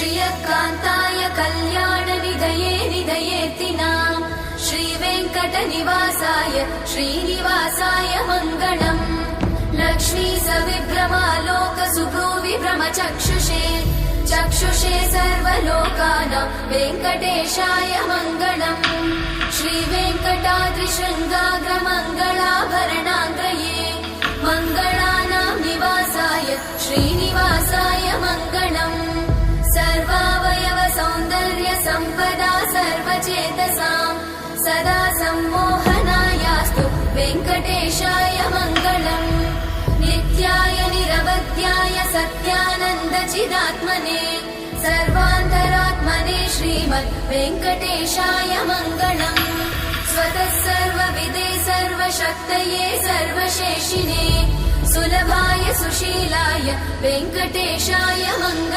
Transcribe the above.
श्रियकान्ताय कल्याणनिधये निधयेऽर्तिनाम् श्रीवेङ्कटनिवासाय श्रीनिवासाय मङ्गलम् लक्ष्मी सविभ्रमालोकसुभ्रूविभ्रमचक्षुषे चक्षुषे सर्वलोकानां वेङ्कटेशाय मङ्गलम् श्रीवेङ्कटाद्रिशृङ्गाग्रमङ्गलाभरणाङ्गये मङ्गलानां निवासाय श्रीनिवासाय मङ्गलम् सर्वावयव सौन्दर्य सम्पदा सर्वचेतसां सदा सम्मोहनायास्तु वेङ्कटेशाय मङ्गलम् नित्याय निरवध्याय सत्यानन्दचिदात्मने सर्वान्तरात्मने श्रीमद् वेङ्कटेशाय मङ्गलम् स्वतः सर्वविदे सर्वशक्तये सर्वशेषिने सुलभाय सुशीलाय वेङ्कटेशाय मङ्गलम्।